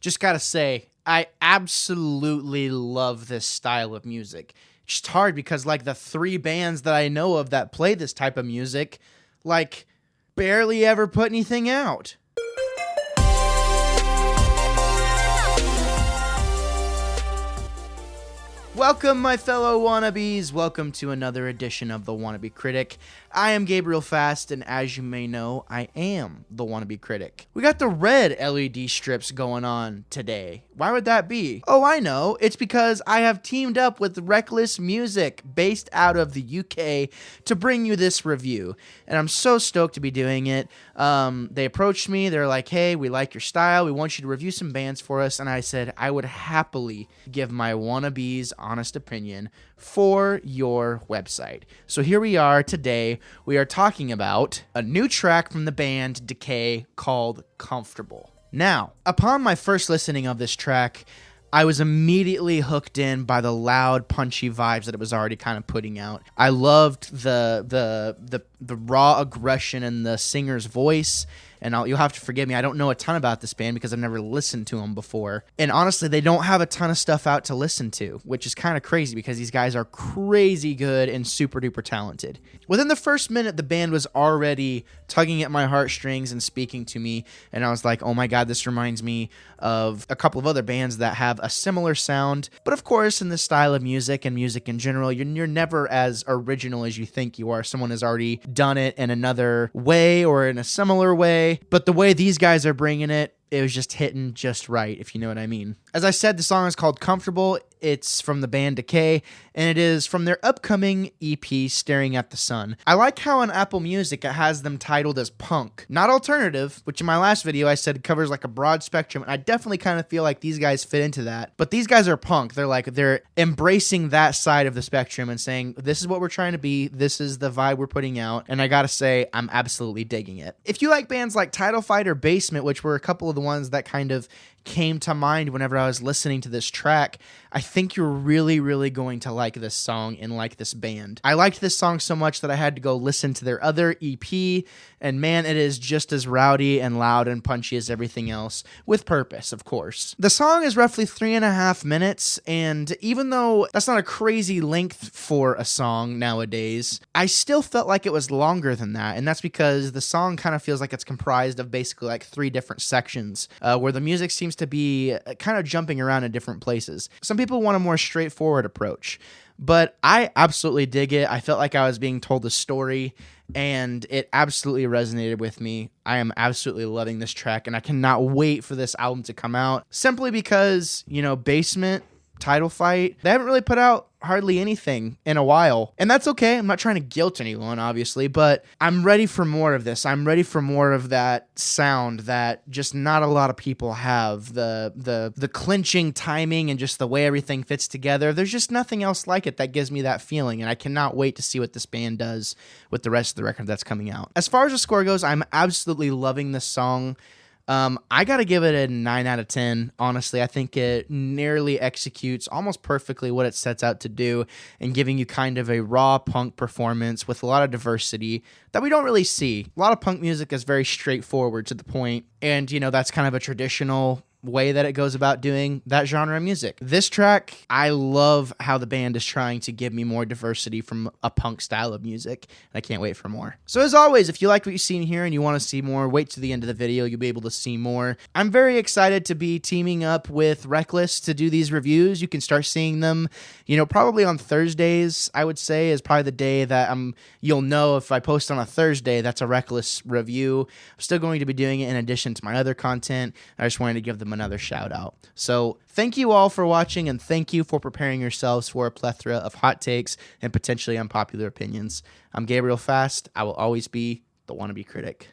Just gotta say, I absolutely love this style of music. It's just hard because, like, the three bands that I know of that play this type of music, like, barely ever put anything out. Welcome, my fellow wannabes. Welcome to another edition of the Wannabe Critic. I am Gabriel Fast, and as you may know, I am the Wannabe Critic. We got the red LED strips going on today. Why would that be? Oh, I know. It's because I have teamed up with Reckless Music, based out of the UK, to bring you this review. And I'm so stoked to be doing it. They approached me. They're like, hey, we like your style. We want you to review some bands for us. And I said, I would happily give my wannabes honest opinion for your website. So here we are today. We are talking about a new track from the band Decay called Comfortable. Now, upon my first listening of this track, I was immediately hooked in by the loud, punchy vibes that it was already kind of putting out. I loved the raw aggression in the singer's voice. And you'll have to forgive me, I don't know a ton about this band because I've never listened to them before. And honestly, they don't have a ton of stuff out to listen to, which is kind of crazy because these guys are crazy good and super duper talented. Within the first minute, the band was already tugging at my heartstrings and speaking to me. And I was like, oh my God, this reminds me of a couple of other bands that have a similar sound. But of course, in the style of music and music in general, you're never as original as you think you are. Someone has already done it in another way or in a similar way. But the way these guys are bringing it, it was just hitting just right, if you know what I mean. As I said, the song is called Comfortable. It's from the band Decay, and it is from their upcoming EP, Staring at the Sun. I like how on Apple Music it has them titled as punk, not alternative, which in my last video I said covers like a broad spectrum, and I definitely kind of feel like these guys fit into that. But these guys are punk. They're embracing that side of the spectrum and saying, this is what we're trying to be, this is the vibe we're putting out, and I gotta say, I'm absolutely digging it. If you like bands like Title Fight or Basement, which were a couple of the ones that kind of came to mind whenever I was listening to this track, I think you're really, really going to like this song and like this band. I liked this song so much that I had to go listen to their other EP, and man, it is just as rowdy and loud and punchy as everything else, with purpose, of course. The song is roughly 3.5 minutes, and even though that's not a crazy length for a song nowadays, I still felt like it was longer than that, and that's because the song kind of feels like it's comprised of basically like 3 different sections, where the music seems to be kind of jumping around in different places. Some people want a more straightforward approach, but I absolutely dig it. I felt like I was being told a story, and it absolutely resonated with me. I am absolutely loving this track, and I cannot wait for this album to come out, simply because, you know, Basement, Title Fight, they haven't really put out hardly anything in a while, and that's okay. I'm not trying to guilt anyone, obviously, but I'm ready for more of this. I'm ready for more of that sound that just not a lot of people have. The clinching timing and just the way everything fits together. There's just nothing else like it that gives me that feeling, and I cannot wait to see what this band does with the rest of the record that's coming out. As far as the score goes, I'm absolutely loving this song. I gotta give it a 9 out of 10. Honestly, I think it nearly executes almost perfectly what it sets out to do, and giving you kind of a raw punk performance with a lot of diversity that we don't really see. A lot of punk music is very straightforward to the point, and you know, that's kind of a traditional way that it goes about doing that genre of music. This track, I love how the band is trying to give me more diversity from a punk style of music, and I can't wait for more. So as always, if you like what you've seen here and you want to see more, wait to the end of the video. You'll be able to see more. I'm very excited to be teaming up with Reckless to do these reviews. You can start seeing them, you know, probably on Thursdays, I would say, is probably the day that you'll know if I post on a Thursday, that's a Reckless review. I'm still going to be doing it in addition to my other content. I just wanted to give them another shout out. So thank you all for watching, and thank you for preparing yourselves for a plethora of hot takes and potentially unpopular opinions. I'm Gabriel Fast. I will always be the Wannabe Critic.